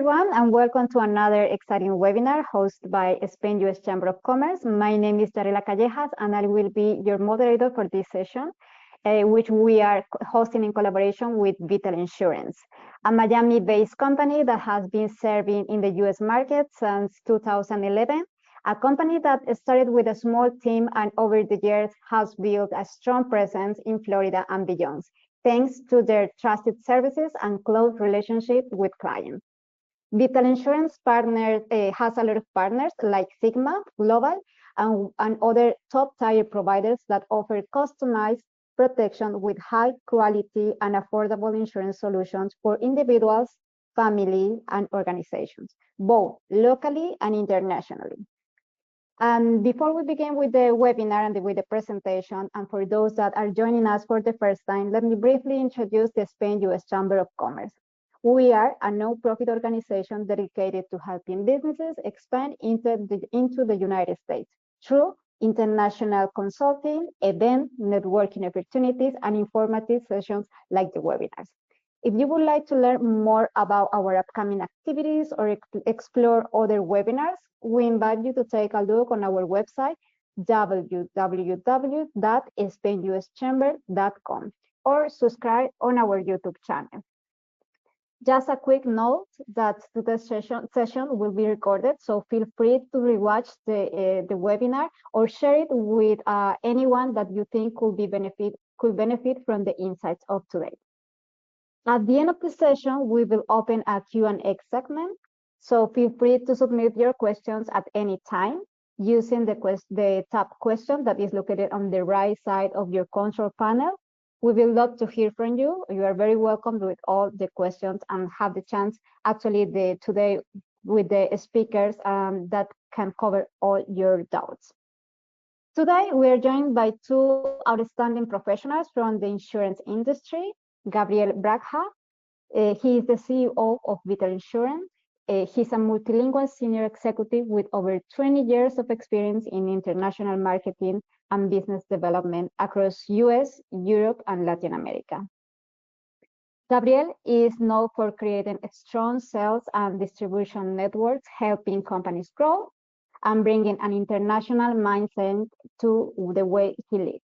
everyone, and welcome to another exciting webinar hosted by Spain-U.S. Chamber of Commerce. My name is Yarela Callejas, and I will be your moderator for this session, which we are hosting in collaboration with Vitalsurance, a Miami-based company that has been serving in the U.S. market since 2011, a company that started with a small team and over the years has built a strong presence in Florida and beyond, thanks to their trusted services and close relationship with clients. Vitalsurance has a lot of partners like Sigma Global and other top-tier providers that offer customized protection with high quality and affordable insurance solutions for individuals, family, and organizations, both locally and internationally. And before we begin with the webinar and with the presentation, and for those that are joining us for the first time, let me briefly introduce the Spain-U.S. Chamber of Commerce. We are a no-profit organization dedicated to helping businesses expand into the United States through international consulting, event, networking opportunities, and informative sessions like the webinars. If you would like to learn more about our upcoming activities or explore other webinars, we invite you to take a look on our website, www.spainuschamber.com, or subscribe on our YouTube channel. Just a quick note that today's session will be recorded, so feel free to rewatch the webinar or share it with anyone that you think could benefit from the insights of today. At the end of the session, we will open a Q&A segment, so feel free to submit your questions at any time using the tab question that is located on the right side of your control panel. We will love to hear from you. You are very welcome with all the questions and have the chance actually today with the speakers that can cover all your doubts. Today, we are joined by two outstanding professionals from the insurance industry, Gabriel Braga. He is the CEO of Vitalsurance. He's a multilingual senior executive with over 20 years of experience in international marketing and business development across US, Europe, and Latin America. Gabriel is known for creating strong sales and distribution networks, helping companies grow and bringing an international mindset to the way he leads.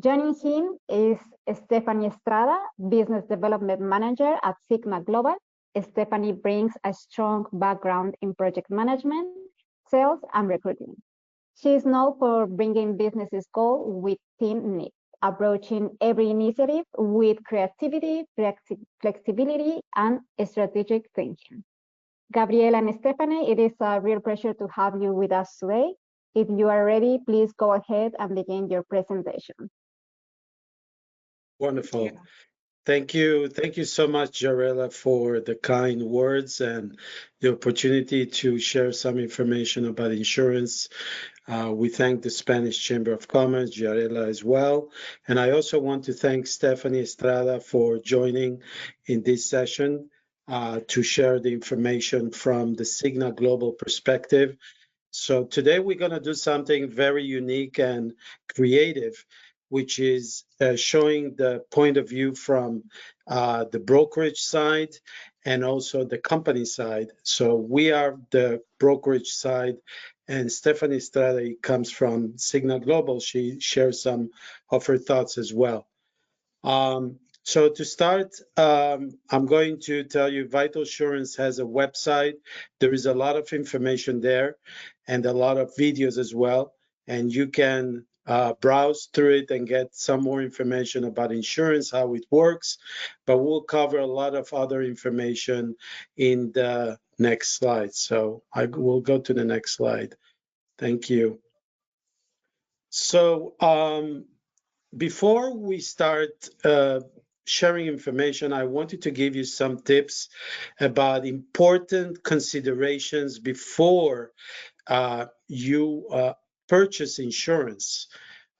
Joining him is Stephanie Estrada, Business Development Manager at Sigma Global. Stephanie brings a strong background in project management, sales, and recruiting. She is known for bringing businesses goals with team needs, approaching every initiative with creativity, flexibility, and strategic thinking. Gabriel and Stephanie, it is a real pleasure to have you with us today. If you are ready, please go ahead and begin your presentation. Wonderful. Thank you. Thank you so much, Yarela, for the kind words and the opportunity to share some information about insurance. We thank the Spanish Chamber of Commerce, Yarela as well. And I also want to thank Stephanie Estrada for joining in this session to share the information from the Sigma Global perspective. So today we're going to do something very unique and creative, which is showing the point of view from the brokerage side and also the company side. So we are the brokerage side, and Stephanie Estrada comes from Sigma Global. She shares some of her thoughts as well. So to start, I'm going to tell you Vitalsurance has a website. There is a lot of information there and a lot of videos as well, and you can browse through it and get some more information about insurance, how it works, but we'll cover a lot of other information in the next slide. So I will go to the next slide. Thank you. So before we start sharing information, I wanted to give you some tips about important considerations before you purchase insurance.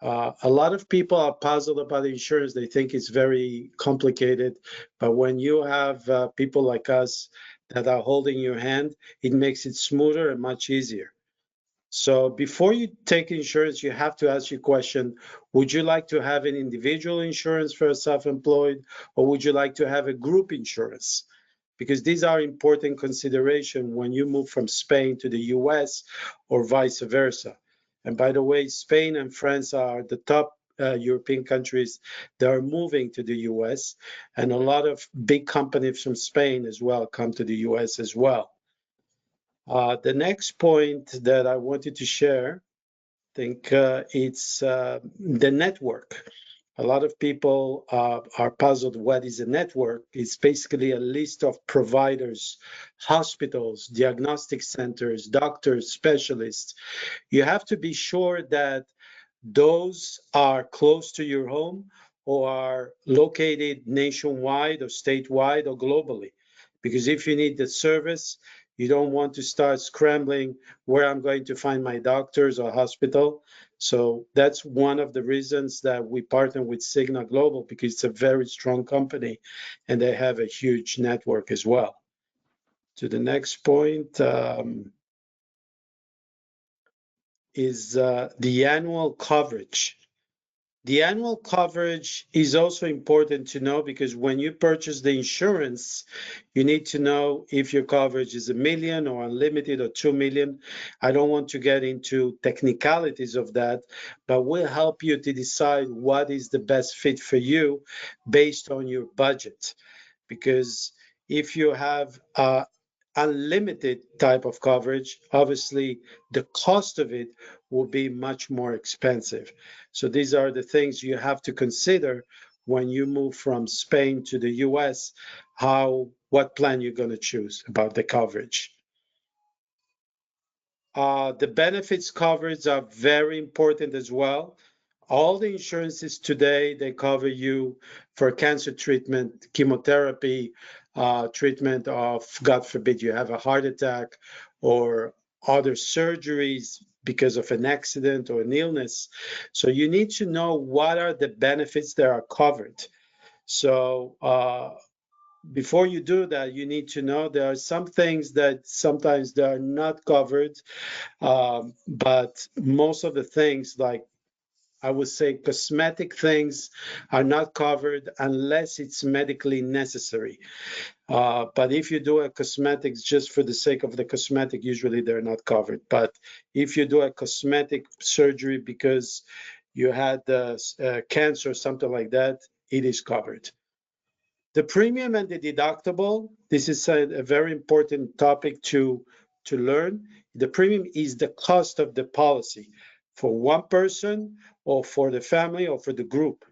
A lot of people are puzzled about insurance. They think it's very complicated, but when you have people like us that are holding your hand, it makes it smoother and much easier. So before you take insurance, you have to ask your question, would you like to have an individual insurance for a self-employed, or would you like to have a group insurance? because these are important consideration when you move from Spain to the US or vice versa. And by the way, Spain and France are the top European countries that are moving to the US, and a lot of big companies from Spain as well come to the US as well. The next point that I wanted to share, I think it's the network. A lot of people are puzzled what is a network. It's basically a list of providers, hospitals, diagnostic centers, doctors, specialists. You have to be sure that those are close to your home or are located nationwide or statewide or globally. Because if you need the service, you don't want to start scrambling where I'm going to find my doctors or hospital. So that's one of the reasons that we partner with Cigna Global, because it's a very strong company and they have a huge network as well. To the next point, is the annual coverage. The annual coverage is also important to know, because when you purchase the insurance, you need to know if your coverage is $1 million or unlimited or 2 million. I don't want to get into technicalities of that, but we'll help you to decide what is the best fit for you based on your budget. Because if you have unlimited type of coverage, obviously the cost of it will be much more expensive. So these are the things you have to consider when you move from Spain to the US, what plan you're going to choose about the coverage. The benefits coverage are very important as well. All the insurances today, they cover you for cancer treatment, chemotherapy, treatment of, God forbid, you have a heart attack or other surgeries because of an accident or an illness. So you need to know what are the benefits that are covered. So before you do that, you need to know there are some things that sometimes they are not covered, but most of the things, like I would say cosmetic things, are not covered unless it's medically necessary. But if you do a cosmetics just for the sake of the cosmetic, usually they're not covered. But if you do a cosmetic surgery because you had cancer or something like that, it is covered. The premium and the deductible, this is a very important topic to learn. The premium is the cost of the policy for one person or for the family or for the group.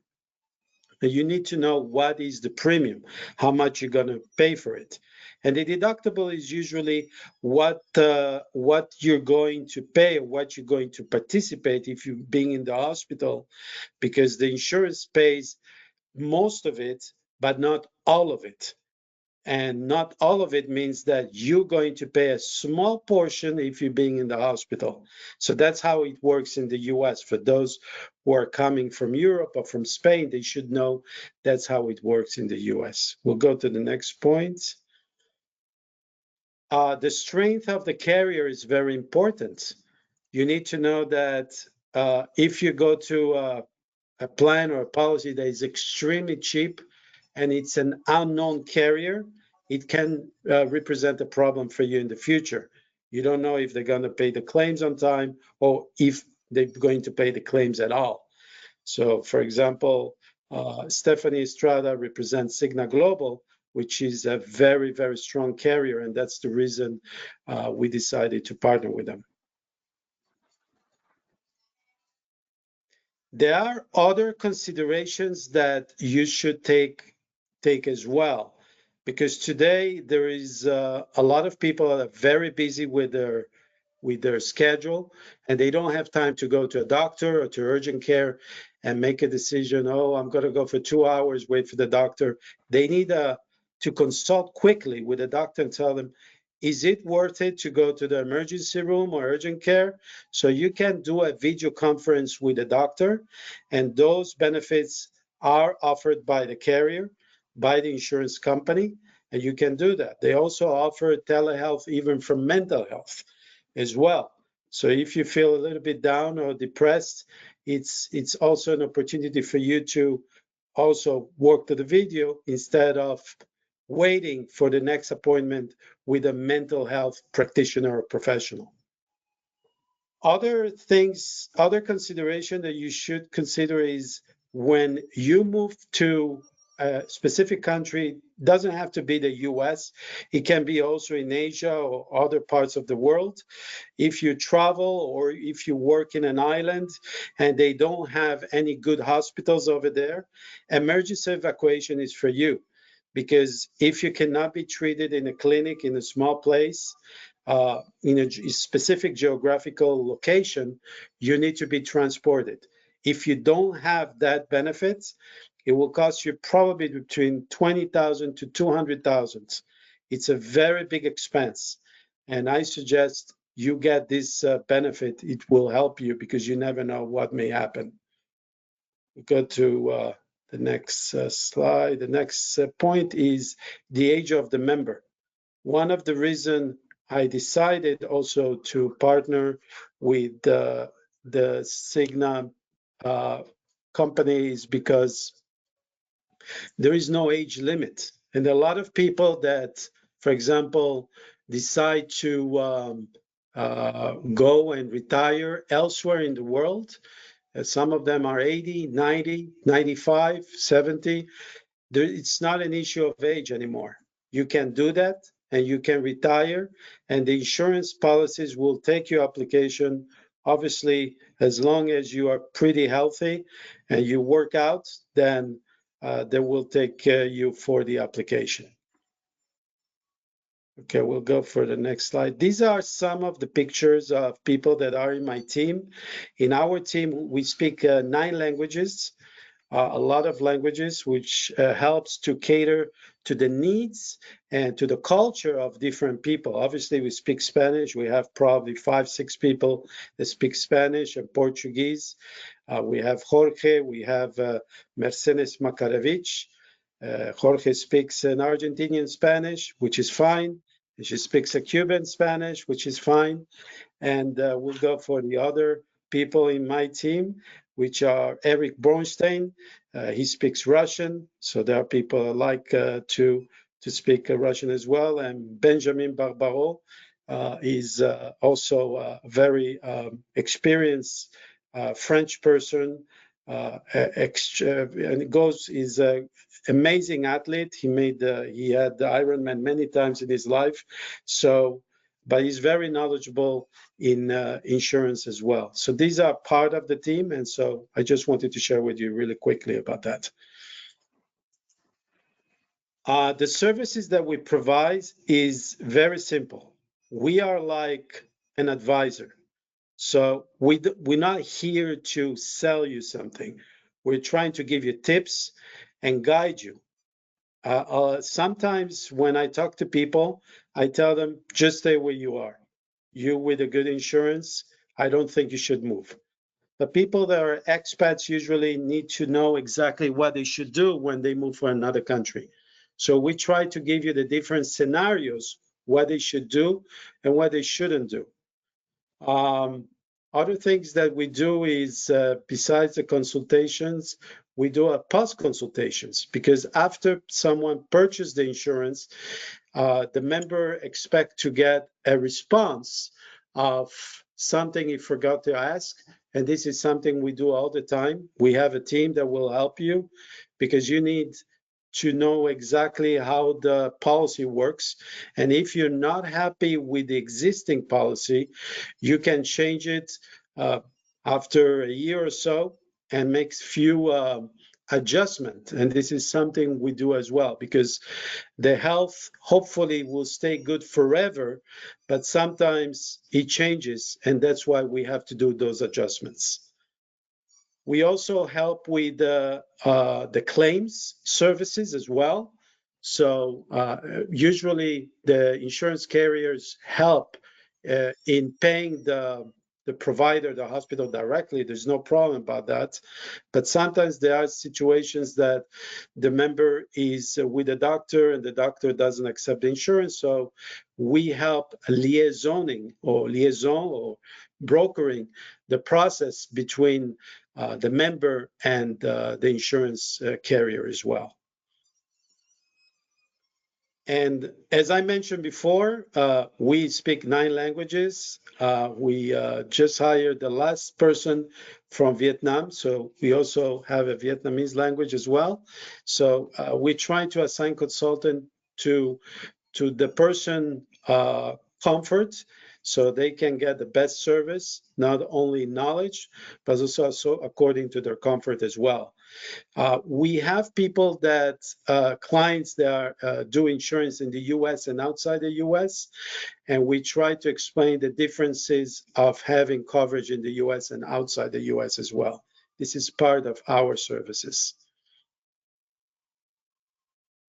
And you need to know what is the premium, how much you're going to pay for it. And the deductible is usually what you're going to pay, or what you're going to participate if you're being in the hospital, because the insurance pays most of it, but not all of it. And not all of it means that you're going to pay a small portion if you're being in the hospital. So that's how it works in the US. For those who are coming from Europe or from Spain, they should know that's how it works in the US. We'll go to the next point. The strength of the carrier is very important. You need to know that if you go to a plan or a policy that is extremely cheap and it's an unknown carrier, it can represent a problem for you in the future. You don't know if they're going to pay the claims on time or if they're going to pay the claims at all. So, for example, Stephanie Estrada represents Cigna Global, which is a very, very strong carrier, and that's the reason we decided to partner with them. There are other considerations that you should take as well, because today there is a lot of people that are very busy with their schedule, and they don't have time to go to a doctor or to urgent care and make a decision. Oh, I'm going to go for 2 hours, wait for the doctor. They need to consult quickly with the doctor and tell them, is it worth it to go to the emergency room or urgent care? So you can do a video conference with a doctor, and those benefits are offered by the carrier, by the insurance company, and you can do that. They also offer telehealth even for mental health as well. So if you feel a little bit down or depressed, it's also an opportunity for you to also work to the video instead of waiting for the next appointment with a mental health practitioner or professional. Other things, other consideration that you should consider is when you move to a specific country, doesn't have to be the US, it can be also in Asia or other parts of the world. If you travel or if you work in an island and they don't have any good hospitals over there, emergency evacuation is for you. Because if you cannot be treated in a clinic in a small place, in a specific geographical location, you need to be transported. If you don't have that benefit, it will cost you probably between 20,000 to 200,000. It's a very big expense. And I suggest you get this benefit. It will help you because you never know what may happen. We go to the next slide. The next point is the age of the member. One of the reasons I decided also to partner with the Cigna company is because there is no age limit. And a lot of people that, for example, decide to go and retire elsewhere in the world, some of them are 80, 90, 95, 70. It's not an issue of age anymore. You can do that and you can retire, and the insurance policies will take your application. Obviously, as long as you are pretty healthy and you work out, then they will take you for the application. Okay, we'll go for the next slide. These are some of the pictures of people that are in my team. In our team, we speak 9 languages. A lot of languages, which helps to cater to the needs and to the culture of different people. Obviously, we speak Spanish. We have probably 5, 6 people that speak Spanish and Portuguese. We have Jorge. We have Mercedes Makarevich. Jorge speaks an Argentinian Spanish, which is fine. She speaks a Cuban Spanish, which is fine. And we'll go for the other people in my team, which are Eric Bornstein. He speaks Russian, so there are people like to speak Russian as well. And Benjamin Barbaro is also a very experienced French person. And goes is an amazing athlete. He had the Ironman many times in his life, but he's very knowledgeable in insurance as well. So these are part of the team, and so I just wanted to share with you really quickly about that. The services that we provide is very simple. We are like an advisor. So we're not here to sell you something. We're trying to give you tips and guide you. Sometimes when I talk to people, I tell them, just stay where you are. You with a good insurance, I don't think you should move. But people that are expats usually need to know exactly what they should do when they move for another country. So we try to give you the different scenarios, what they should do and what they shouldn't do. Other things that we do is, besides the consultations, we do a post consultations, because after someone purchased the insurance, the member expect to get a response of something he forgot to ask. And this is something we do all the time. We have a team that will help you, because you need to know exactly how the policy works. And if you're not happy with the existing policy, you can change it after a year or so and make few adjustments. And this is something we do as well, because the health hopefully will stay good forever, but sometimes it changes, and that's why we have to do those adjustments. We also help with the claims services as well. So usually the insurance carriers help in paying the provider, the hospital directly. There's no problem about that. But sometimes there are situations that the member is with a doctor and the doctor doesn't accept the insurance. So we help liaison or brokering the process between the member and the insurance carrier as well. And as I mentioned before, we speak 9 languages. We just hired the last person from Vietnam, so we also have a Vietnamese language as well. So we try to assign consultant to the person comfort, so they can get the best service, not only knowledge, but also according to their comfort as well. We have people that clients that do insurance in the US and outside the US, and we try to explain the differences of having coverage in the US and outside the US as well. This is part of our services.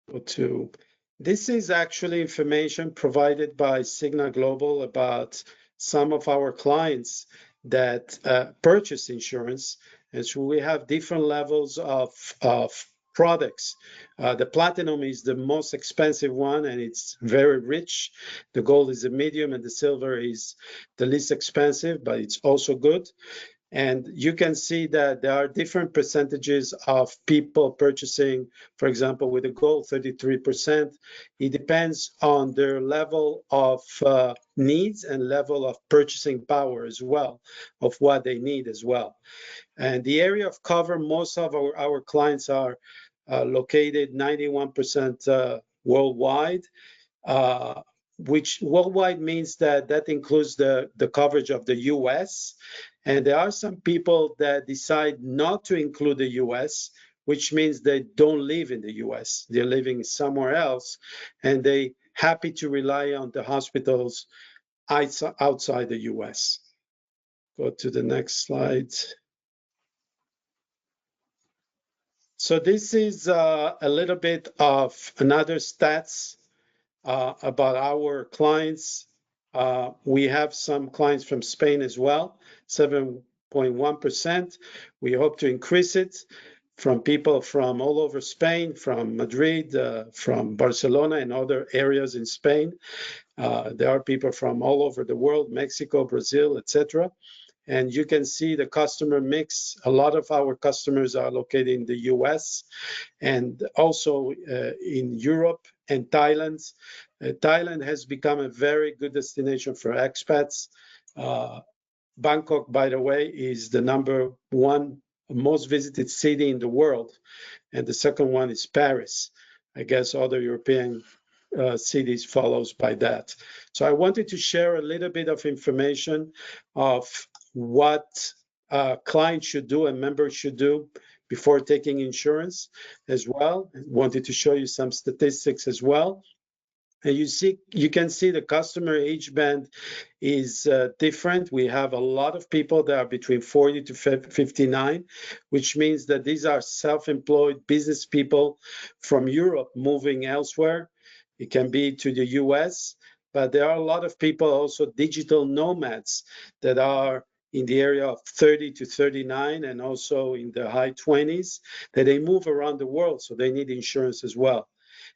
Go to This is actually information provided by Cigna Global about some of our clients that purchase insurance. And so we have different levels of products. The platinum is the most expensive one, and it's very rich. The gold is the medium, and the silver is the least expensive, but it's also good. And you can see that there are different percentages of people purchasing, for example, with the gold, 33%. It depends on their level of needs and level of purchasing power as well, of what they need as well. And the area of cover, most of our clients are located 91% worldwide. Which worldwide means that includes the coverage of the US. And there are some people that decide not to include the US, which means they don't live in the US. They're living somewhere else, and they happy to rely on the hospitals outside the US. Go to the next slide. So this is a little bit of another stats about our clients. We have some clients from Spain as well, 7.1%. We hope to increase it from people from all over Spain, from Madrid, from Barcelona and other areas in Spain. There are people from all over the world, Mexico, Brazil, etc. And you can see the customer mix. A lot of our customers are located in the US and also in Europe and Thailand. Thailand has become a very good destination for expats. Bangkok, by the way, is the #1 most visited city in the world. And the second one is Paris. I guess other European cities follows by that. So I wanted to share a little bit of information of what clients should do and members should do before taking insurance as well. I wanted to show you some statistics as well. And you can see the customer age band is different. We have a lot of people that are between 40 to 59, which means that these are self-employed business people from Europe moving elsewhere. It can be to the US, but there are a lot of people also digital nomads that are in the area of 30 to 39 and also in the high 20s, that they move around the world, so they need insurance as well.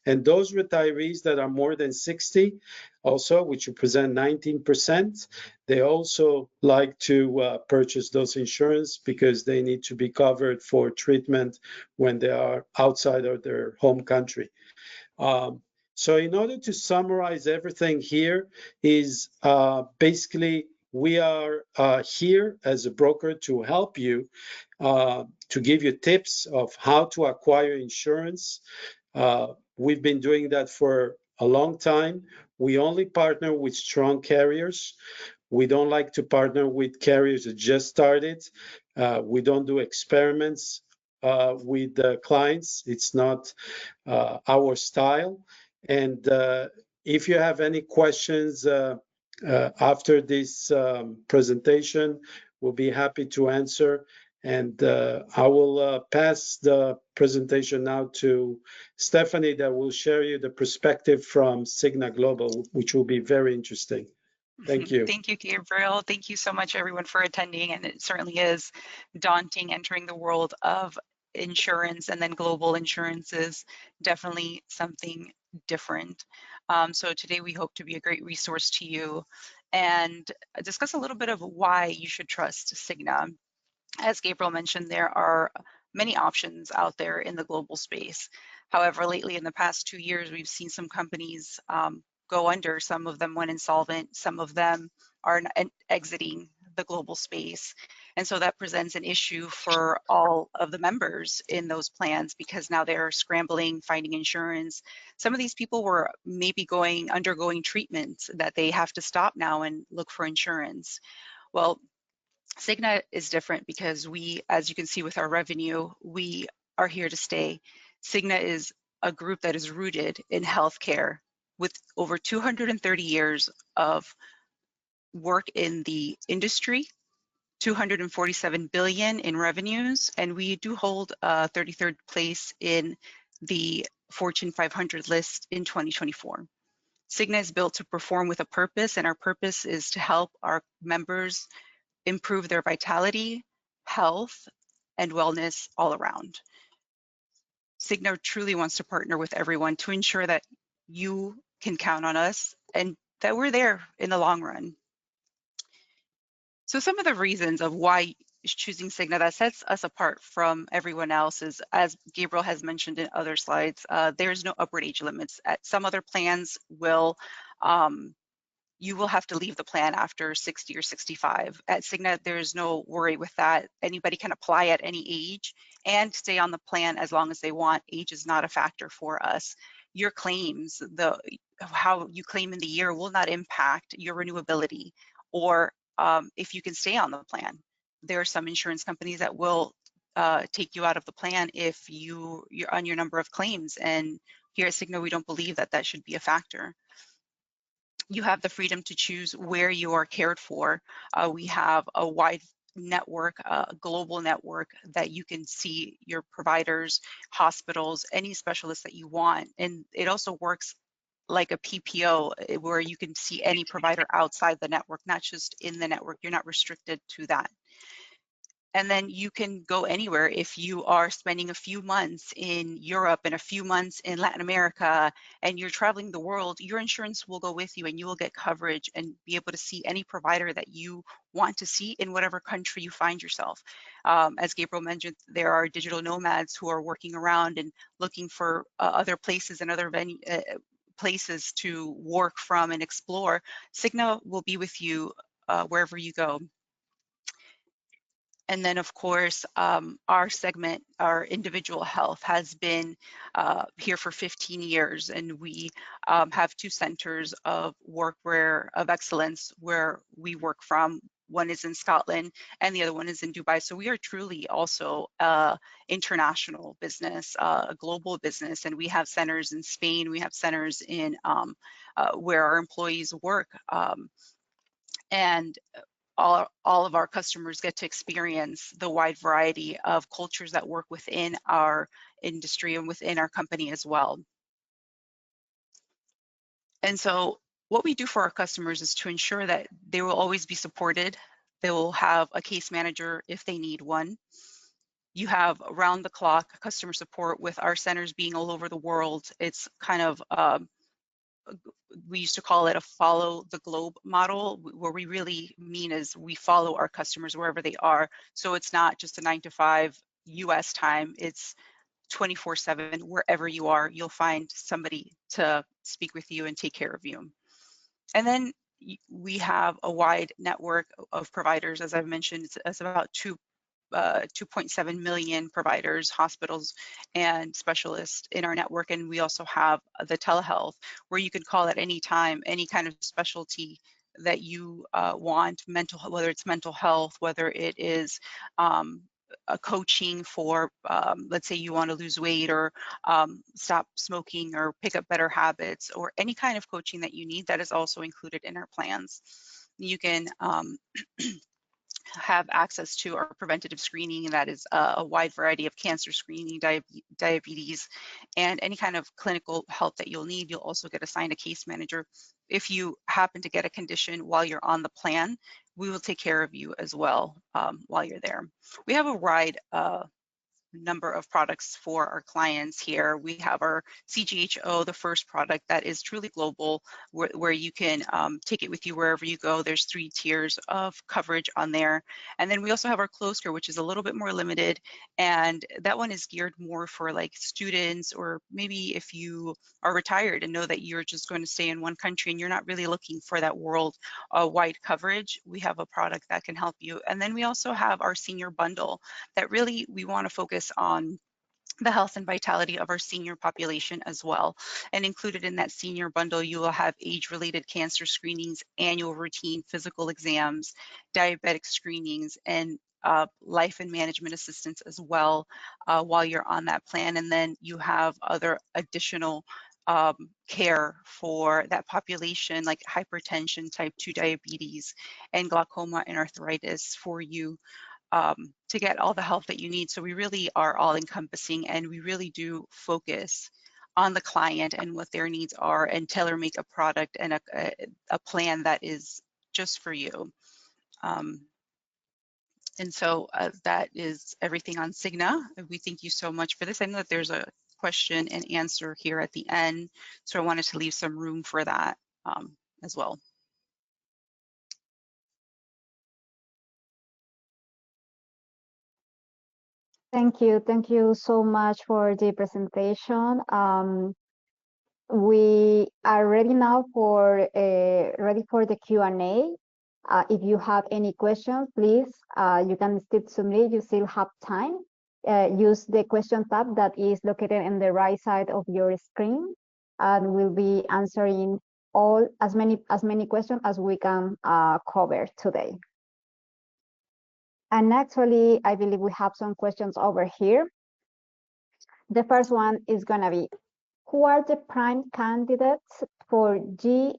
And those retirees that are more than 60, also, which represent 19%, they also like to purchase those insurance because they need to be covered for treatment when they are outside of their home country. So in order to summarize everything here is basically we are here as a broker to help you, to give you tips of how to acquire insurance. We've been doing that for a long time. We only partner with strong carriers. We don't like to partner with carriers that just started. We don't do experiments with the clients. It's not our style. And if you have any questions after this presentation, we'll be happy to answer. And I will pass the presentation now to Stephanie that will share you the perspective from Cigna Global, which will be very interesting. Thank you. Thank you, Gabriel. Thank you so much, everyone, for attending. And it certainly is daunting entering the world of insurance, and then global insurance is definitely something different. So today we hope to be a great resource to you and discuss a little bit of why you should trust Cigna. As Gabriel mentioned, there are many options out there in the global space. However, lately in the past 2 years, we've seen some companies go under. Some of them went insolvent. Some of them are exiting the global space. And so that presents an issue for all of the members in those plans, because now they're scrambling, finding insurance. Some of these people were maybe undergoing treatments that they have to stop now and look for insurance. Well, Cigna is different because we, as you can see with our revenue, we are here to stay. Cigna is a group that is rooted in healthcare with over 230 years of work in the industry, 247 billion in revenues, and we do hold a 33rd place in the Fortune 500 list in 2024. Cigna is built to perform with a purpose, and our purpose is to help our members improve their vitality, health, and wellness all around. Cigna truly wants to partner with everyone to ensure that you can count on us and that we're there in the long run. So some of the reasons of why choosing Cigna that sets us apart from everyone else is, as Gabriel has mentioned in other slides, there's no upward age limits. At some other plans you will have to leave the plan after 60 or 65. At Cigna, there's no worry with that. Anybody can apply at any age and stay on the plan as long as they want. Age is not a factor for us. Your claims, how you claim in the year will not impact your renewability or if you can stay on the plan. There are some insurance companies that will take you out of the plan if you're on your number of claims. And here at Cigna, we don't believe that that should be a factor. You have the freedom to choose where you are cared for. We have a wide network, a global network that you can see your providers, hospitals, any specialist that you want. And it also works like a PPO where you can see any provider outside the network, not just in the network. You're not restricted to that. And then you can go anywhere. If you are spending a few months in Europe and a few months in Latin America and you're traveling the world, your insurance will go with you and you will get coverage and be able to see any provider that you want to see in whatever country you find yourself. As Gabriel mentioned, there are digital nomads who are working around and looking for other places and other places to work from and explore. Cigna will be with you wherever you go. And then, of course, our segment, our individual health, has been here for 15 years, and we have 2 centers of work of excellence where we work from. One is in Scotland, and the other one is in Dubai. So we are truly also international business, a global business, and we have centers in Spain. We have centers in where our employees work, and all of our customers get to experience the wide variety of cultures that work within our industry and within our company as well. And so what we do for our customers is to ensure that they will always be supported. They will have a case manager if they need one. You have around the clock customer support with our centers being all over the world. It's kind of we used to call it a follow the globe model. What we really mean is we follow our customers wherever they are. So it's not just a 9 to 5 US time, it's 24/7. Wherever you are, you'll find somebody to speak with you and take care of you. And then we have a wide network of providers. As I've mentioned, it's about 2.7 million providers, hospitals, and specialists in our network. And we also have the telehealth where you can call at any time, any kind of specialty that you want, whether it's mental health, whether it is a coaching for, let's say you want to lose weight or stop smoking or pick up better habits, or any kind of coaching that you need, that is also included in our plans. You can have access to our preventative screening, and that is a wide variety of cancer screening, diabetes, and any kind of clinical help that you'll need. You'll also get assigned a case manager. If you happen to get a condition while you're on the plan, we will take care of you as well while you're there. We have a wide number of products for our clients here. We have our CGHO, the first product that is truly global, where you can take it with you wherever you go. There's 3 tiers of coverage on there. And then we also have our closed care, which is a little bit more limited. And that one is geared more for like students, or maybe if you are retired and know that you're just going to stay in one country and you're not really looking for that world-wide coverage, we have a product that can help you. And then we also have our senior bundle that really we want to focus on the health and vitality of our senior population as well. And included in that senior bundle, you will have age-related cancer screenings, annual routine physical exams, diabetic screenings, and life and management assistance as well while you're on that plan. And then you have other additional care for that population, like hypertension, type 2 diabetes, and glaucoma and arthritis for you to get all the help that you need. So we really are all encompassing, and we really do focus on the client and what their needs are, and tailor make a product and a plan that is just for you. And so that is everything on Cigna. We thank you so much for this. I know that there's a question and answer here at the end, so I wanted to leave some room for that as well. Thank you. Thank you so much for the presentation. We are ready now for the Q&A. If you have any questions, please, you can still submit. You still have time. Use the question tab that is located in the right side of your screen, and we'll be answering as many questions as we can cover today. And actually, I believe we have some questions over here. The first one is going to be, who are the prime candidates for GIH?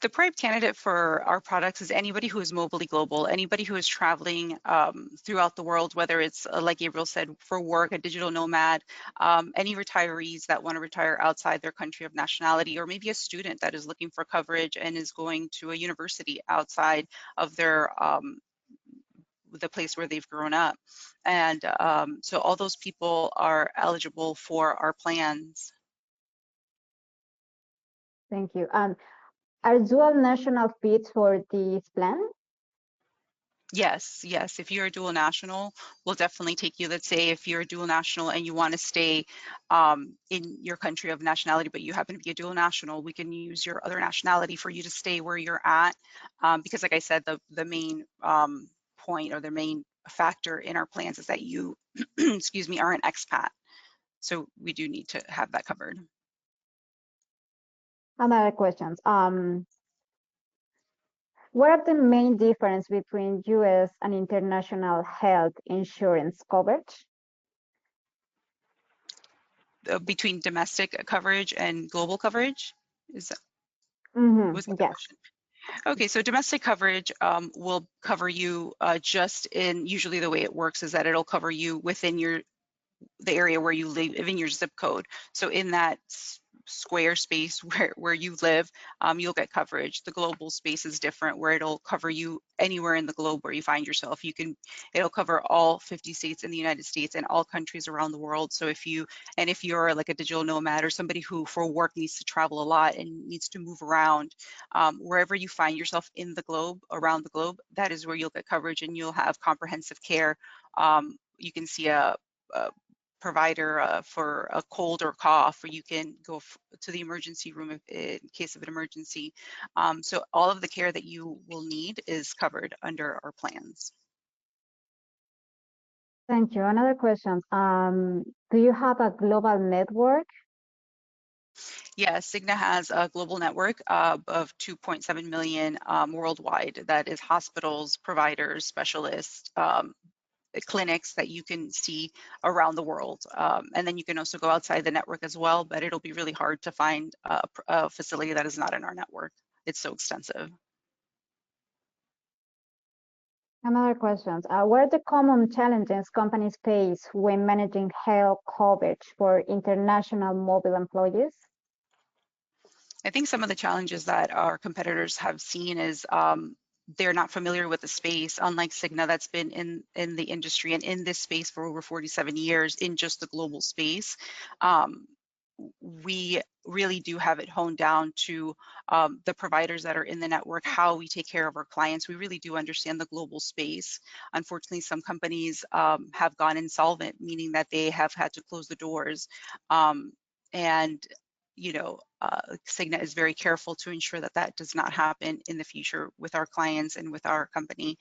The prime candidate for our products is anybody who is mobily global, anybody who is traveling throughout the world, whether it's, like Gabriel said, for work, a digital nomad, any retirees that want to retire outside their country of nationality, or maybe a student that is looking for coverage and is going to a university outside of their the place where they've grown up. And so all those people are eligible for our plans. Thank you. Are dual national fees for this plan? Yes, yes. If you're a dual national, we'll definitely take you. Let's say if you're a dual national and you want to stay in your country of nationality, but you happen to be a dual national, we can use your other nationality for you to stay where you're at. Because like I said, the main point, or the main factor in our plans is that you, excuse me, are an expat. So we do need to have that covered. Another questions. What are the main difference between U.S. and international health insurance coverage? Between domestic coverage and global coverage? Is that, was that the Yes. question? Okay, so domestic coverage will cover you just in, usually the way it works is that it'll cover you within the area where you live, in your zip code. So in that square space where you live, you'll get coverage. The global space is different, where it'll cover you anywhere in the globe where you find yourself. It'll cover all 50 states in the United States and all countries around the world. So if you're like a digital nomad, or somebody who for work needs to travel a lot and needs to move around, wherever you find yourself in the globe, around the globe, that is where you'll get coverage, and you'll have comprehensive care. You can see a provider for a cold or cough, or you can go to the emergency room in case of an emergency. So all of the care that you will need is covered under our plans. Thank you. Another question. Do you have a global network? Yes, Cigna has a global network of 2.7 million worldwide. That is hospitals, providers, specialists, clinics that you can see around the world. And then you can also go outside the network as well, but it'll be really hard to find a facility that is not in our network. It's so extensive. Another question. What are the common challenges companies face when managing health coverage for international mobile employees? I think some of the challenges that our competitors have seen is they're not familiar with the space, unlike Cigna that's been in the industry and in this space for over 47 years in just the global space. We really do have it honed down to the providers that are in the network, how we take care of our clients. We really do understand the global space. Unfortunately, some companies have gone insolvent, meaning that they have had to close the doors. And Cigna is very careful to ensure that that does not happen in the future with our clients and with our company.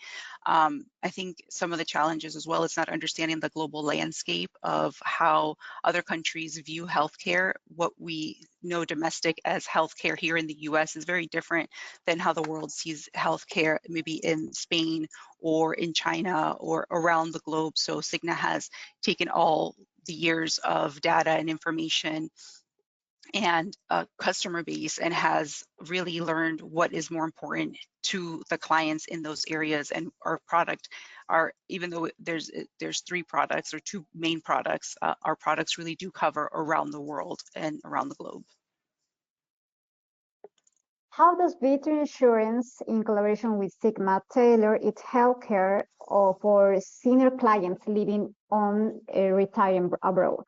I think some of the challenges as well is not understanding the global landscape of how other countries view healthcare. What we know domestic as healthcare here in the U.S. is very different than how the world sees healthcare maybe in Spain or in China or around the globe. So Cigna has taken all the years of data and information and a customer base and has really learned what is more important to the clients in those areas. And our product even though there's 3 products or 2 main products, our products really do cover around the world and around the globe. How does Vitalsurance, in collaboration with Sigma, tailor its healthcare for senior clients living on retiring abroad?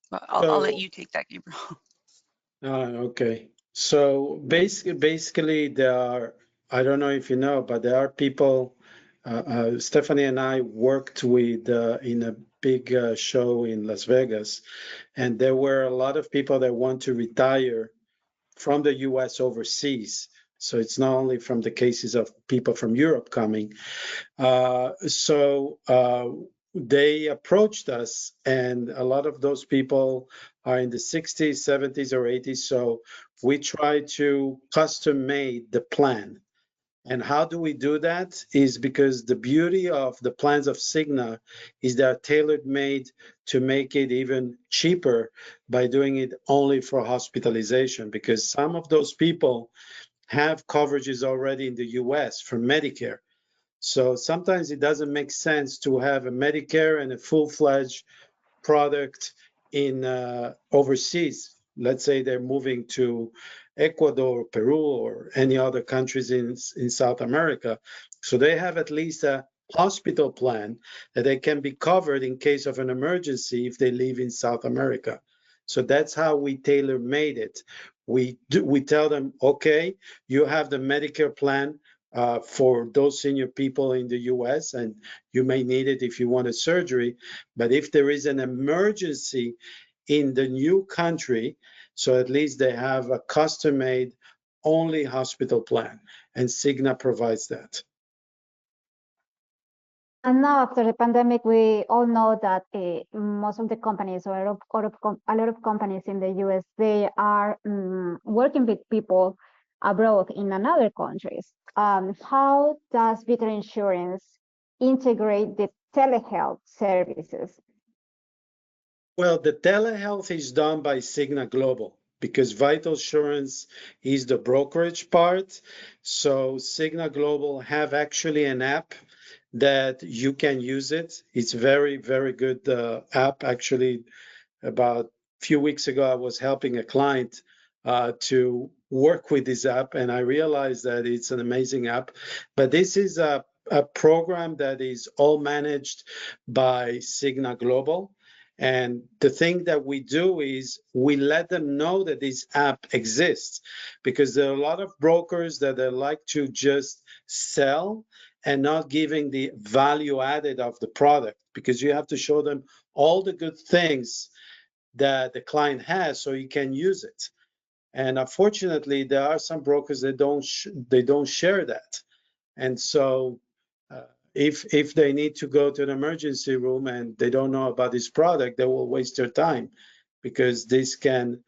I'll let you take that, Gabriel. Okay. So basically, there are, I don't know if you know, but there are people. Stephanie and I worked with in a big show in Las Vegas, and there were a lot of people that want to retire from the U.S. overseas. So it's not only from the cases of people from Europe coming. They approached us, and a lot of those people are in the 60s, 70s, or 80s. So we try to custom made the plan. And how do we do that? Is because the beauty of the plans of Cigna is they're tailor made to make it even cheaper by doing it only for hospitalization, because some of those people have coverages already in the US for Medicare. So sometimes it doesn't make sense to have a Medicare and a full-fledged product in overseas. Let's say they're moving to Ecuador, Peru, or any other countries in South America. So they have at least a hospital plan that they can be covered in case of an emergency if they live in South America. So that's how we tailor made it. We tell them, okay, you have the Medicare plan for those senior people in the US, and you may need it if you want a surgery. But if there is an emergency in the new country, so at least they have a custom-made only hospital plan, and Cigna provides that. And now, after the pandemic, we all know that most of the companies, or a lot of companies in the US, they are working with people abroad in another countries. How does Vitalsurance integrate the telehealth services? Well, the telehealth is done by Cigna Global because Vitalsurance is the brokerage part. So Cigna Global have actually an app that you can use it. It's very, very good app. Actually, about a few weeks ago, I was helping a client to work with this app, and I realized that it's an amazing app. But this is a program that is all managed by Cigna Global. And the thing that we do is we let them know that this app exists, because there are a lot of brokers that they like to just sell and not giving the value added of the product, because you have to show them all the good things that the client has so you can use it. And unfortunately, there are some brokers that don't share that. And so if they need to go to an emergency room and they don't know about this product, they will waste their time, because this can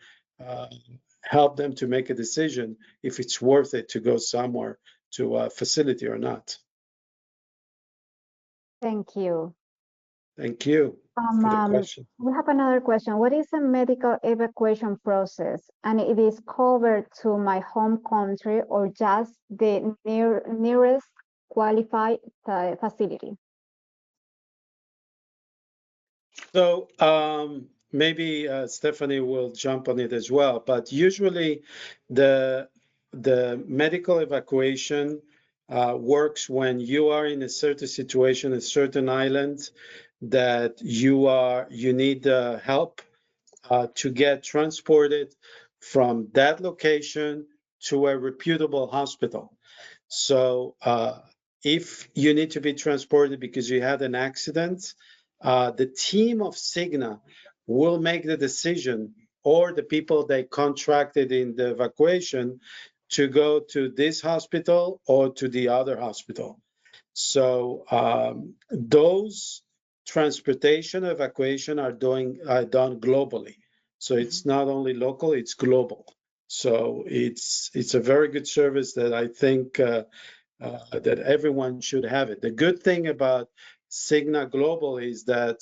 help them to make a decision if it's worth it to go somewhere to a facility or not. Thank you. Thank you for the question. We have another question. What is a medical evacuation process? And it is covered to my home country or just the nearest qualified facility? So maybe Stephanie will jump on it as well. But usually the the medical evacuation works when you are in a certain situation, a certain island that you need help to get transported from that location to a reputable hospital. So if you need to be transported because you had an accident, the team of Cigna will make the decision, or the people they contracted in the evacuation, to go to this hospital or to the other hospital. So those transportation evacuation are done globally. So it's not only local, it's global. So it's a very good service that I think that everyone should have it. The good thing about Cigna Global is that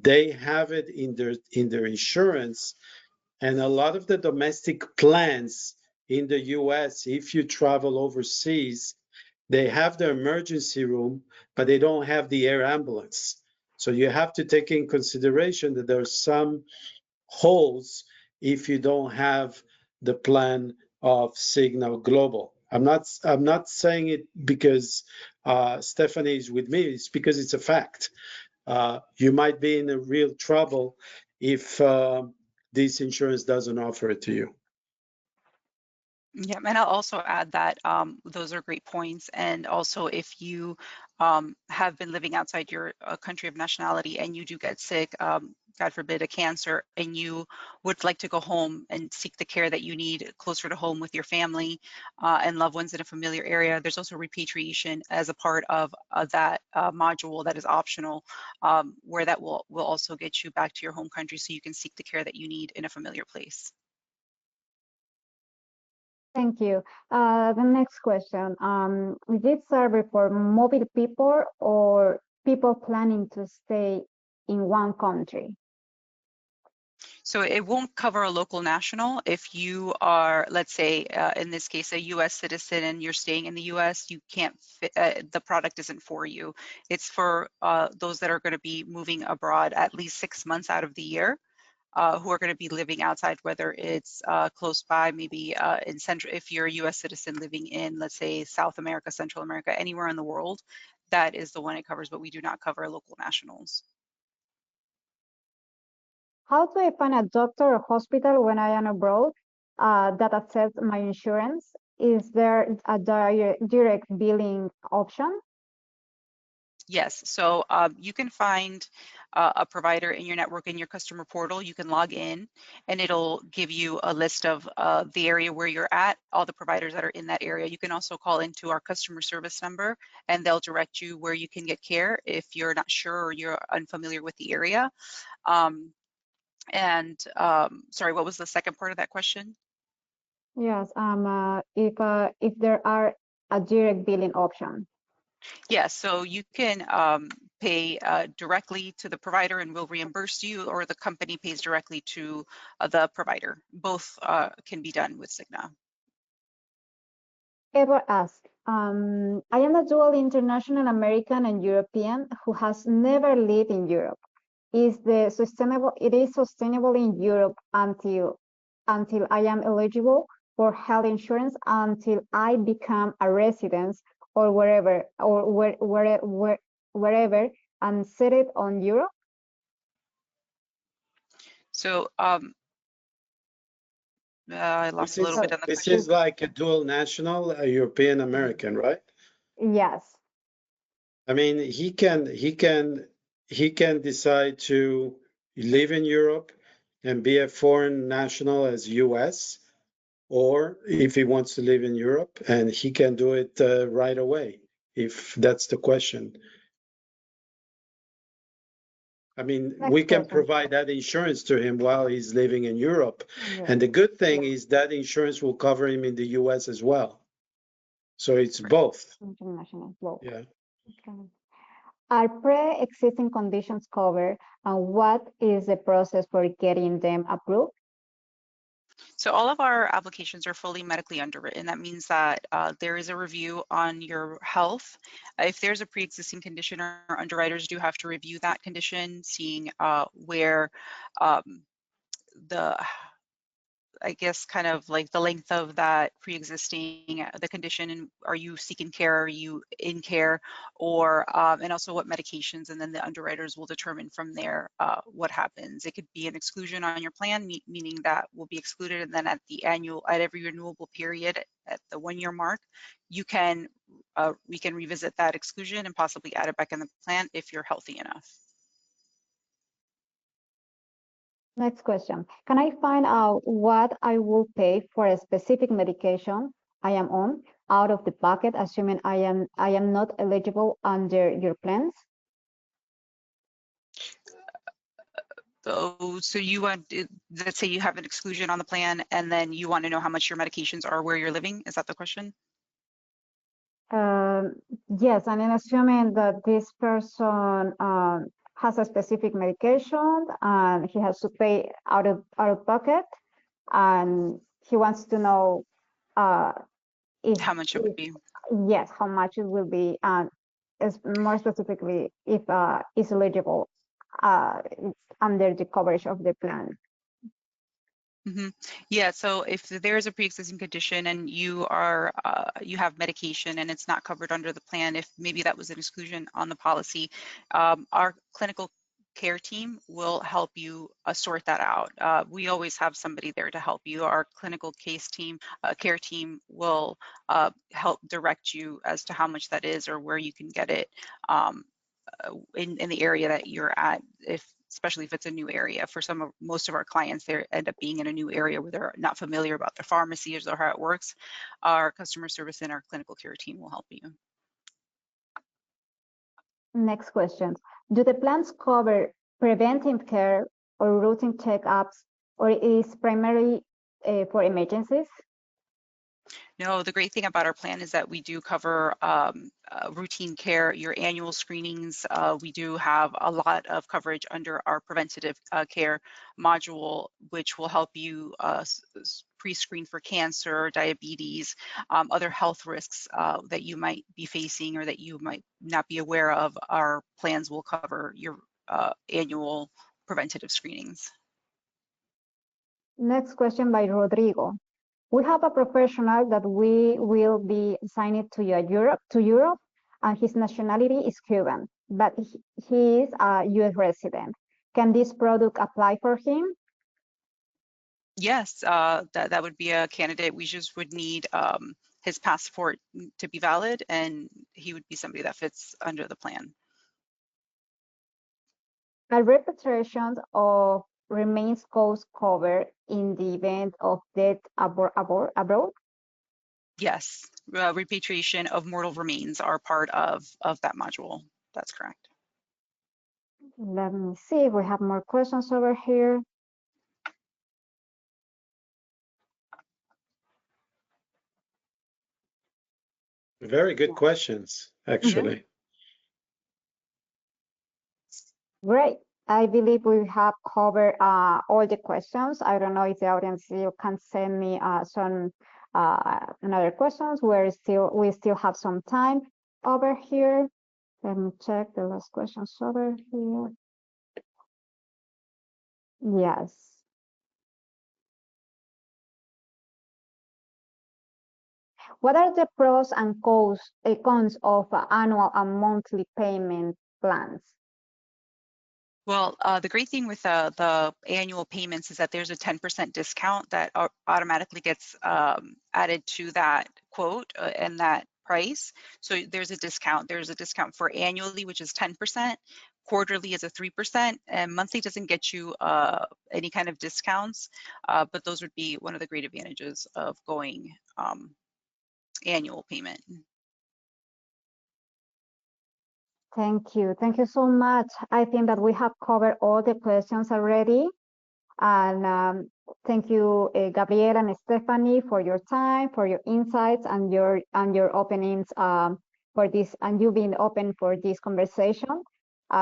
they have it in their insurance, and a lot of the domestic plans in the U.S., if you travel overseas, they have the emergency room, but they don't have the air ambulance. So you have to take in consideration that there are some holes if you don't have the plan of Cigna Global. I'm not saying it because Stephanie is with me. It's because it's a fact. You might be in a real trouble if this insurance doesn't offer it to you. Yeah, and I'll also add that those are great points. And also, if you have been living outside your country of nationality and you do get sick, God forbid, a cancer, and you would like to go home and seek the care that you need closer to home with your family and loved ones in a familiar area, there's also repatriation as a part of that module that is optional, where that will also get you back to your home country so you can seek the care that you need in a familiar place. Thank you. The next question. Is this survey for mobile people or people planning to stay in one country? So it won't cover a local national. If you are, let's say, in this case, a U.S. citizen and you're staying in the U.S., you can't fit, the product isn't for you. It's for those that are going to be moving abroad at least 6 months out of the year. Who are going to be living outside, whether it's close by, maybe in Central, if you're a U.S. citizen living in, let's say, South America, Central America, anywhere in the world, that is the one it covers, but we do not cover local nationals. How do I find a doctor or hospital when I am abroad that accepts my insurance? Is there a direct billing option? Yes, so you can find a provider in your network in your customer portal. You can log in and it'll give you a list of the area where you're at, all the providers that are in that area. You can also call into our customer service number and they'll direct you where you can get care if you're not sure or you're unfamiliar with the area. Sorry, what was the second part of that question? Yes, if there are a direct billing option. Yeah, so you can pay directly to the provider and we'll reimburse you, or the company pays directly to the provider. Both can be done with Cigna. Edward asked, I am a dual international American and European who has never lived in Europe. It is sustainable in Europe until I am eligible for health insurance until I become a resident or wherever and settled on Europe? So I lost a little bit on the This question. is like a dual national, a European American, right? Yes. I mean, he can decide to live in Europe and be a foreign national as U.S., or if he wants to live in Europe, and he can do it right away, if that's the question. I mean, we can provide that insurance to him while he's living in Europe. Yeah. And the good thing is that insurance will cover him in the U.S. as well. So it's both. International, both. Yeah. Okay. Are pre-existing conditions covered, and what is the process for getting them approved? So all of our applications are fully medically underwritten. That means that there is a review on your health. If there's a pre-existing condition, our underwriters do have to review that condition, seeing where the I guess, kind of like the length of that pre-existing, the condition, and are you seeking care, are you in care, or, and also what medications, and then the underwriters will determine from there what happens. It could be an exclusion on your plan, meaning that will be excluded, and then at every renewable period, at the 1-year mark, we can revisit that exclusion and possibly add it back in the plan if you're healthy enough. Next question. Can I find out what I will pay for a specific medication I am on out of the pocket, assuming I am not eligible under your plans? So you want, let's say you have an exclusion on the plan, and then you want to know how much your medications are where you're living. Is that the question? Yes, I mean, assuming that this person has a specific medication and he has to pay out of pocket, and he wants to know if How much it would be? yes, how much it will be, and more specifically, if is eligible under the coverage of the plan. Yeah, so if there is a pre-existing condition and you have medication and it's not covered under the plan, if maybe that was an exclusion on the policy, our clinical care team will help you sort that out. We always have somebody there to help you. Our clinical care team will help direct you as to how much that is or where you can get it in the area that you're at, especially if it's a new area. For most of our clients, they end up being in a new area where they're not familiar about the pharmacies or how it works. Our customer service and our clinical care team will help you. Next question. Do the plans cover preventive care or routine checkups, or is primarily for emergencies? No, the great thing about our plan is that we do cover routine care, your annual screenings. We do have a lot of coverage under our preventative care module, which will help you pre-screen for cancer, diabetes, other health risks that you might be facing or that you might not be aware of. Our plans will cover your annual preventative screenings. Next question by Rodrigo. We have a professional that we will be assigned to Europe, and his nationality is Cuban, but he is a U.S. resident. Can this product apply for him? Yes, that would be a candidate. We just would need his passport to be valid, and he would be somebody that fits under the plan. Are repatriations of remains cost covered in the event of death abroad? Yes, repatriation of mortal remains are part of that module. That's correct. Let me see if we have more questions over here. Very good questions, actually. Great. I believe we have covered all the questions. I don't know if the audience still can send me some another questions. We still have some time over here. Let me check the last questions over here. Yes. What are the pros and cons of annual and monthly payment plans? Well, the great thing with the annual payments is that there's a 10% discount that automatically gets added to that quote and that price. So there's a discount. There's a discount for annually, which is 10%. Quarterly is a 3%, and monthly doesn't get you any kind of discounts, but those would be one of the great advantages of going annual payment. Thank you. Thank you so much. I think that we have covered all the questions already. And thank you, Gabriela and Stephanie, for your time, for your insights, and your openings for this, and you being open for this conversation.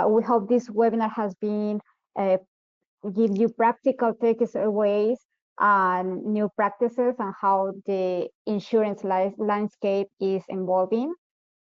We hope this webinar has been give you practical takeaways and new practices and how the insurance landscape is evolving.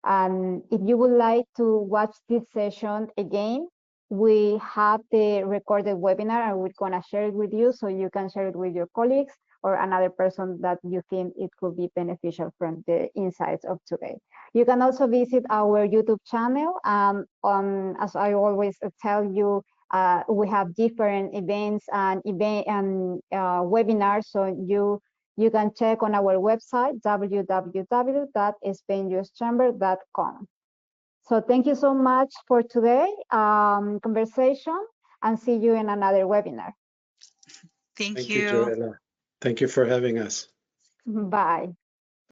And if you would like to watch this session again, we have the recorded webinar and we're gonna share it with you so you can share it with your colleagues or another person that you think it could be beneficial from the insights of today. You can also visit our YouTube channel. As I always tell you, we have different events and webinars, so you can check on our website, www.spain-US-chamber.com. So thank you so much for today conversation, and see you in another webinar. Thank Thank you, you. Joella. Thank you for having us. Bye.